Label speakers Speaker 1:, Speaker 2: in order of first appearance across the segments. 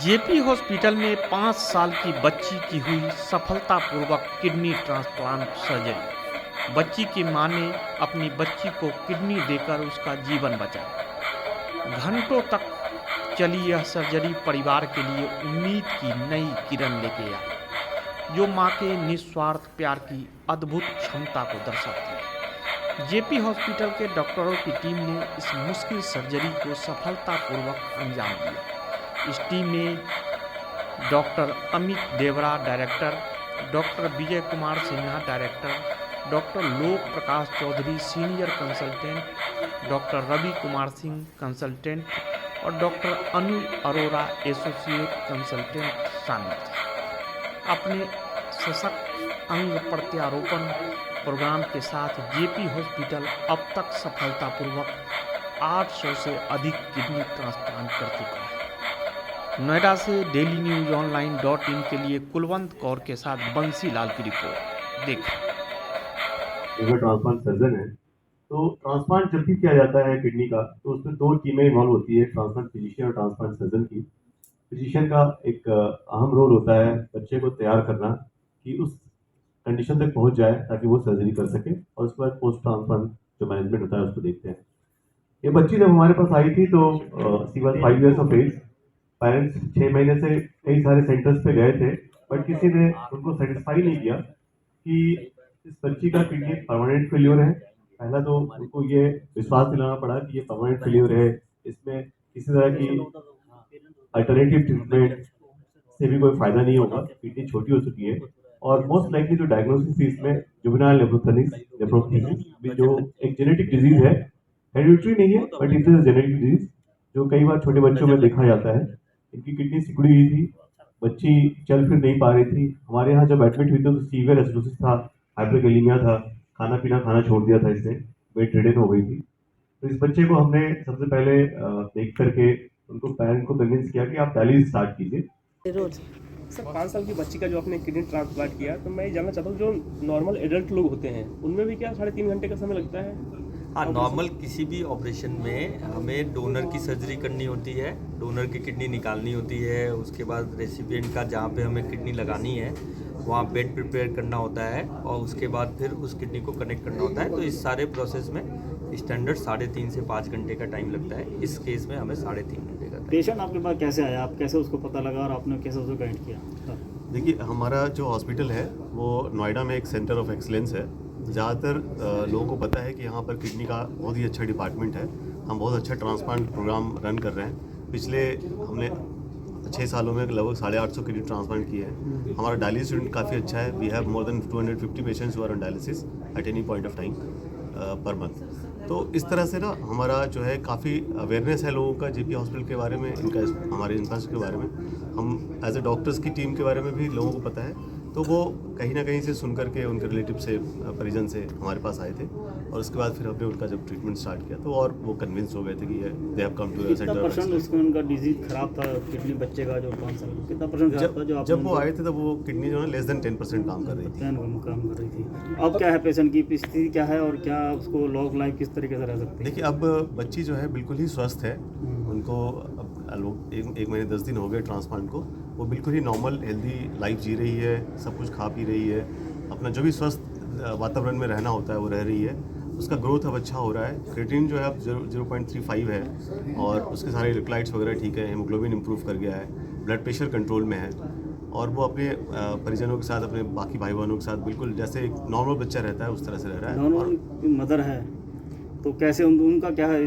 Speaker 1: JP hospital में 5 साल की बच्ची की हुई सफलतापूर्वक किडनी ट्रांसप्लांट सर्जरी। बच्ची की मां ने अपनी बच्ची को किडनी देकर उसका जीवन बचाया। घंटों तक चली यह सर्जरी परिवार के लिए उम्मीद की नई किरण लेके आई, जो मां के निस्वार्थ प्यार की अद्भुत क्षमता को दर्शाती है। जेपी हॉस्पिटल के डॉक्टरों की टीम ने इस मुश्किल सर्जरी को सफलतापूर्वक अंजाम दिया। इस टीम में doctor Amit Devra director, doctor Vijay Kumar Sinha director, doctor Lok Prakash Chaudhary senior consultant, doctor Ravi Kumar Singh consultant और doctor Anil Arora associate consultant शामिल थे। अपने सशक्त अंग प्रत्यारोपण प्रोग्राम के साथ जेपी हॉस्पिटल अब तक सफलतापूर्वक 800 से अधिक किडनी ट्रांसप्लांट कर चुका है। नोएडा से डेली न्यूज online.in के लिए कुलवंत कौर के साथ बंसी लाल की रिपोर्ट। देखें।
Speaker 2: लिवर ट्रांसप्लांट सर्जन है, तो ट्रांसप्लांट जब भी किया जाता है किडनी का, तो उसमें दो टीमें इन्वॉल्व होती है, ट्रांसप्लांट फिजिशियन और ट्रांसप्लांट सर्जन की। फिजिशियन का एक अहम रोल होता है बच्चे को तैयार करना कि उस कंडीशन तक पहुंच जाए ताकि वो सर्जरी कर सके, और उसके बाद पोस्ट ट्रांसप्लांट जो मैनेजमेंट होता है उसको देखते हैं। ये बच्ची जब हमारे पास आई थी तो she was 5 years of age. Parents 6 महीने से कई सारे सेंटर्स पे गए थे, बट किसी ने उनको सेटिस्फाई नहीं किया कि इस बच्ची का किडनी परमानेंट फेल्योर है। पहला तो उनको ये विश्वास दिलाना पड़ा कि ये परमानेंट फेल्योर है, इसमें किसी तरह की अल्टरनेटिव ट्रीटमेंट से भी कोई फायदा नहीं होगा, किडनी छोटी हो चुकी है। और मोस्ट लाइकली जो डायग्नोसिस थी इसमें जुवेनाइल नेफ्रोप्टोसिस जो एक जेनेटिक डिजीज है, हेरिडिटरी नहीं है but it is genetic disease जो कई बार छोटे बच्चों में देखा जाता है। इनकी किडनी सिकुड़ी हुई थी, बच्ची चल फिर नहीं पा रही थी। हमारे यहाँ जब एडमिट हुई थी तो सीवियर एसिडोसिस था, हाइपरकेलेमिया था, खाना पीना खाना छोड़ दिया था इसने, वेट रिडन हो गई थी। तो इस बच्चे को हमने सबसे पहले देख करके उनको पेरेंट को कन्विंस किया कि आप डायलिसिस स्टार्ट कीजिए।
Speaker 3: सर 5 साल की बच्ची का जो आपने किडनी ट्रांसप्लांट किया, तो मैं ये जानना चाहता हूँ जो नॉर्मल एडल्ट लोग होते हैं उनमें भी क्या 3.5 घंटे का समय लगता है?
Speaker 4: हाँ, नॉर्मल किसी भी ऑपरेशन में हमें डोनर की सर्जरी करनी होती है, डोनर की किडनी निकालनी होती है। उसके बाद रेसिपिएंट का जहाँ पे हमें किडनी लगानी है वहाँ बेड प्रिपेयर करना होता है, और उसके बाद फिर उस किडनी को कनेक्ट करना होता है। तो इस सारे प्रोसेस में स्टैंडर्ड 3.5 से 5 घंटे का टाइम लगता है। इस केस में हमें 3.5 घंटे का।
Speaker 5: पेशेंट आपके पास कैसे आया, आप कैसे उसको पता लगा और आपने कैसे उसको गाइड किया?
Speaker 2: देखिए, हमारा जो हॉस्पिटल है वो नोएडा में एक सेंटर ऑफ एक्सीलेंस है। ज़्यादातर लोगों को पता है कि यहाँ पर किडनी का बहुत ही अच्छा डिपार्टमेंट है। हम बहुत अच्छा ट्रांसप्लांट प्रोग्राम रन कर रहे हैं। पिछले हमने 6 सालों में लगभग 850 किडनी ट्रांसप्लांट किए हैं। हमारा डायलिसिस यूनिट काफ़ी अच्छा है। We have more than 250 patients who are on dialysis at any point of time per month. तो इस तरह से ना हमारा जो है काफ़ी अवेयरनेस है लोगों का जेपी हॉस्पिटल के बारे में, इनका हमारे इंफ्रास्ट्रक्चर के बारे में। हम एज ए डॉक्टर्स की टीम के बारे में भी लोगों को पता है, तो वो कहीं ना कहीं से सुन करके उनके रिलेटिव से, परिजन से हमारे पास आए थे, और उसके बाद फिर हमने उनका जब ट्रीटमेंट स्टार्ट किया तो और वो कन्विंस हो गए थे कि दे हैव कम टू
Speaker 5: कितना परसेंट उसको उनका डिजीज खराब था किडनी बच्चे का जो 5 साल कितना परसेंट खराब था?
Speaker 2: जब वो आए थे तब वो किडनी जो है लेस देन 10% काम कर रही थी।
Speaker 5: काम कर रही थी। अब क्या है, पेशेंट की स्थिति क्या है और क्या उसको लॉन्ग लाइफ किस तरीके से रह सकती है?
Speaker 2: देखिए, अब बच्ची जो है बिल्कुल ही स्वस्थ है। उनको अब लोग एक महीने 10 दिन हो गए ट्रांसप्लांट को। वो बिल्कुल ही नॉर्मल हेल्दी लाइफ जी रही है, सब कुछ खा पी रही है, अपना जो भी स्वस्थ वातावरण में रहना होता है वो रह रही है। उसका ग्रोथ अब अच्छा हो रहा है। क्रिएटिनिन जो है अब 0.35 है, और उसके सारे इलेक्ट्रोलाइट्स वगैरह ठीक है, हेमोग्लोबिन इंप्रूव कर गया है, ब्लड प्रेशर कंट्रोल में है, और वो अपने परिजनों के साथ, अपने बाकी भाई बहनों के साथ बिल्कुल जैसे एक नॉर्मल बच्चा रहता है उस तरह से रह रहा है।
Speaker 5: नॉर्मल मदर है तो कैसे उनका क्या है?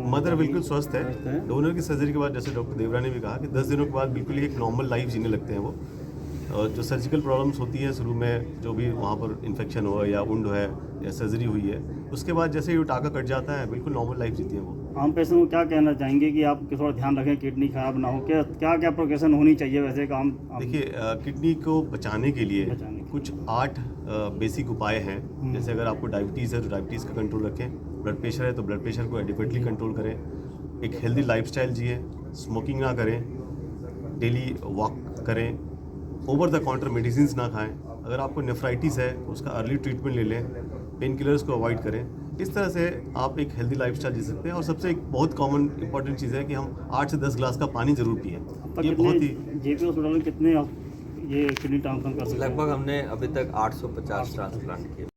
Speaker 2: मदर बिल्कुल स्वस्थ है। डोनर की सर्जरी के बाद, जैसे डॉक्टर देवरा ने भी कहा, कि 10 दिनों के बाद बिल्कुल ही एक नॉर्मल लाइफ जीने लगते हैं वो। और जो सर्जिकल प्रॉब्लम्स होती है शुरू में, जो भी वहाँ पर इन्फेक्शन हो या वुंड है या सर्जरी हुई है, उसके बाद जैसे ही टाका कट जाता है बिल्कुल नॉर्मल लाइफ जीती है वो।
Speaker 5: आम पेशेंट को क्या कहना चाहेंगे कि आप थोड़ा ध्यान रखें किडनी खराब ना हो, क्या क्या प्रोग्रेशन होनी चाहिए वैसे काम?
Speaker 2: देखिए, किडनी को बचाने के लिए कुछ 8 बेसिक उपाय हैं। जैसे अगर आपको डायबिटीज़ है तो डायबिटीज़ का कंट्रोल रखें, ब्लड प्रेशर है तो ब्लड प्रेशर को एडिक्वेटली कंट्रोल करें, एक हेल्दी लाइफस्टाइल जिए, स्मोकिंग ना करें, डेली वॉक करें, ओवर द काउंटर मेडिसिन ना खाएं। अगर आपको नेफ्राइटिस है तो उसका अर्ली ट्रीटमेंट ले लें, पेन किलर्स को अवॉइड करें।
Speaker 6: इस तरह से आप एक हेल्दी लाइफस्टाइल जी सकते हैं। और सबसे एक बहुत कॉमन इंपॉर्टेंट चीज़ है कि हम 8 से 10 ग्लास का पानी ज़रूर पिएं। ये बहुत ही
Speaker 5: जेपी हॉस्पिटल में कितने आप ये किडनी ट्रांसप्लांट कर सकते हैं?
Speaker 4: लगभग हमने अभी तक 850 ट्रांसप्लांट किए।